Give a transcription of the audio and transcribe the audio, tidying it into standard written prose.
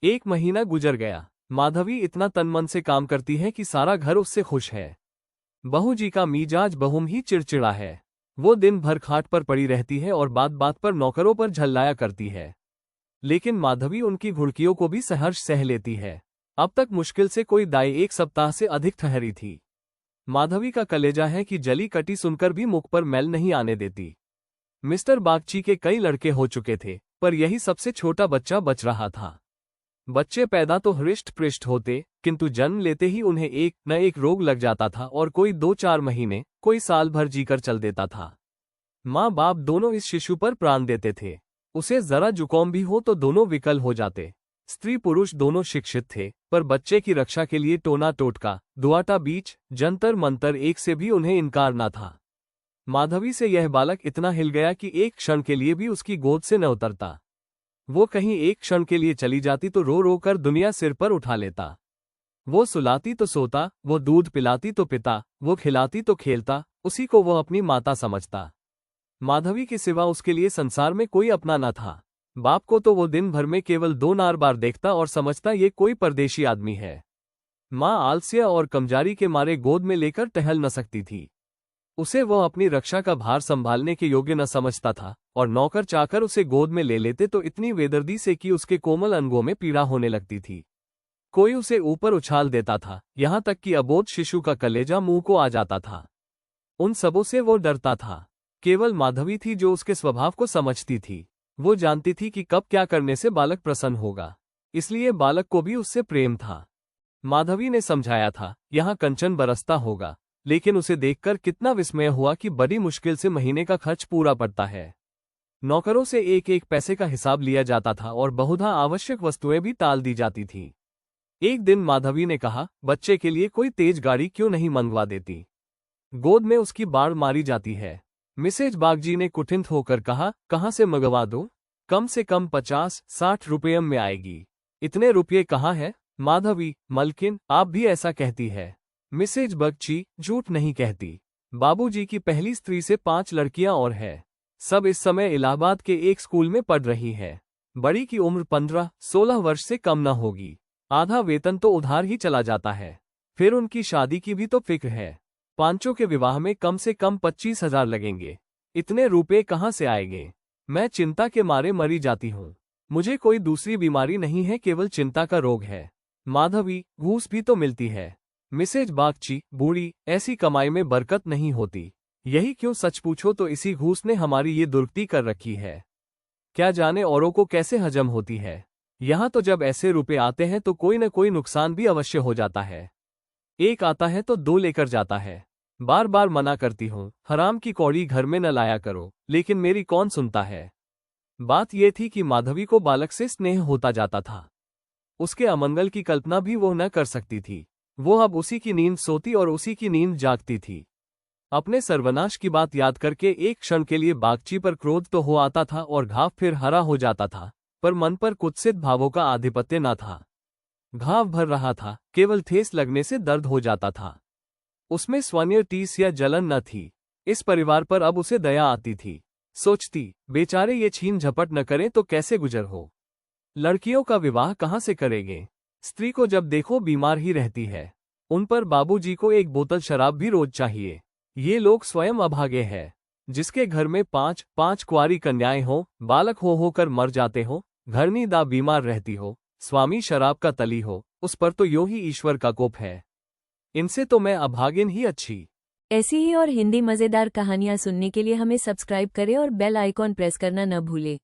एक महीना गुजर गया। माधवी इतना तनमन से काम करती है कि सारा घर उससे खुश है। बहू जी का मिजाज बहुम ही चिड़चिड़ा है। वो दिन भर खाट पर पड़ी रहती है और बात बात पर नौकरों पर झल्लाया करती है। लेकिन माधवी उनकी घुड़कियों को भी सहर्ष सह लेती है। अब तक मुश्किल से कोई दाई एक सप्ताह से अधिक ठहरी थी। माधवी का कलेजा है कि जली कटी सुनकर भी मुख पर मैल नहीं आने देती। मिस्टर बागची के कई लड़के हो चुके थे, पर यही सबसे छोटा बच्चा बच रहा था। बच्चे पैदा तो हृष्ट पृष्ठ होते, किंतु जन्म लेते ही उन्हें एक न एक रोग लग जाता था और कोई 2-4 महीने, कोई साल भर जीकर चल देता था। माँ बाप दोनों इस शिशु पर प्राण देते थे। उसे जरा जुकाम भी हो तो दोनों विकल हो जाते। स्त्री पुरुष दोनों शिक्षित थे, पर बच्चे की रक्षा के लिए टोना टोटका, दुआटा बीच, जंतर मंतर एक से भी उन्हें इनकार न था। माधवी से यह बालक इतना हिल गया कि एक क्षण के लिए भी उसकी गोद से न उतरता। वो कहीं एक क्षण के लिए चली जाती तो रो रो कर दुनिया सिर पर उठा लेता। वो सुलाती तो सोता, वो दूध पिलाती तो पिता, वो खिलाती तो खेलता, उसी को वो अपनी माता समझता। माधवी के सिवा उसके लिए संसार में कोई अपना न था। बाप को तो वो दिन भर में केवल 2 बार देखता और समझता ये कोई परदेशी आदमी है। माँ आलस्य और कमजारी के मारे गोद में लेकर टहल न सकती थी। उसे वो अपनी रक्षा का भार संभालने के योग्य न समझता था, और नौकर चाकर उसे गोद में ले लेते तो इतनी बेदर्दी से कि उसके कोमल अंगों में पीड़ा होने लगती थी। कोई उसे ऊपर उछाल देता था, यहाँ तक कि अबोध शिशु का कलेजा मुंह को आ जाता था। उन सबों से वो डरता था। केवल माधवी थी जो उसके स्वभाव को समझती थी। वो जानती थी कि कब क्या करने से बालक प्रसन्न होगा, इसलिए बालक को भी उससे प्रेम था। माधवी ने समझाया था, यहाँ कंचन बरसता होगा, लेकिन उसे देखकर कितना विस्मय हुआ कि बड़ी मुश्किल से महीने का खर्च पूरा पड़ता है। नौकरों से एक एक पैसे का हिसाब लिया जाता था और बहुधा आवश्यक वस्तुएं भी टाल दी जाती थीं। एक दिन माधवी ने कहा, बच्चे के लिए कोई तेज गाड़ी क्यों नहीं मंगवा देती? गोद में उसकी बाढ़ मारी जाती है। मिसेज बागजी ने कुठित होकर कहा, कहाँ से मंगवा दूं? कम से कम 50-60 रुपये में आएगी। इतने रुपये कहाँ है? माधवी, मलकिन, आप भी ऐसा कहती है। मिसेज बगची झूठ नहीं कहती। बाबूजी की पहली स्त्री से 5 लड़कियां और है। सब इस समय इलाहाबाद के एक स्कूल में पढ़ रही है। बड़ी की उम्र 15-16 वर्ष से कम न होगी। आधा वेतन तो उधार ही चला जाता है। फिर उनकी शादी की भी तो फिक्र है। पांचों के विवाह में कम से कम 25,000 लगेंगे। इतने रुपए कहाँ से आएंगे? मैं चिंता के मारे मरी जाती हूँ। मुझे कोई दूसरी बीमारी नहीं है, केवल चिंता का रोग है। माधवी, घूस भी तो मिलती है। मिसेज बागची, बूढ़ी, ऐसी कमाई में बरकत नहीं होती। यही क्यों, सच पूछो तो इसी घूस ने हमारी ये दुर्गति कर रखी है। क्या जाने औरों को कैसे हजम होती है। यहाँ तो जब ऐसे रुपए आते हैं तो कोई न कोई नुकसान भी अवश्य हो जाता है। एक आता है तो 2 लेकर जाता है। बार बार मना करती हूँ, हराम की कौड़ी घर में न लाया करो, लेकिन मेरी कौन सुनता है। बात यह थी कि माधवी को बालक से स्नेह होता जाता था। उसके अमंगल की कल्पना भी वो न कर सकती थी। वो अब उसी की नींद सोती और उसी की नींद जागती थी। अपने सर्वनाश की बात याद करके एक क्षण के लिए बागची पर क्रोध तो हो आता था और घाव फिर हरा हो जाता था, पर मन पर कुत्सित भावों का आधिपत्य न था। घाव भर रहा था, केवल ठेस लगने से दर्द हो जाता था। उसमें स्वनीय टीस या जलन न थी। इस परिवार पर अब उसे दया आती थी। सोचती, बेचारे ये छीन झपट न करें तो कैसे गुजर हो। लड़कियों का विवाह कहाँ से करेंगे? स्त्री को जब देखो बीमार ही रहती है। उन पर बाबूजी को 1 बोतल शराब भी रोज चाहिए। ये लोग स्वयं अभागे हैं। जिसके घर में 5 कुंवारी कन्याएं हो, बालक हो होकर मर जाते हो, घरनी दा बीमार रहती हो, स्वामी शराब का तली हो, उस पर तो यूं ही ईश्वर का कोप है। इनसे तो मैं अभागिन ही अच्छी। ऐसी ही और हिंदी मजेदार कहानियां सुनने के लिए हमें सब्सक्राइब करें और बेल आइकॉन प्रेस करना न भूलें।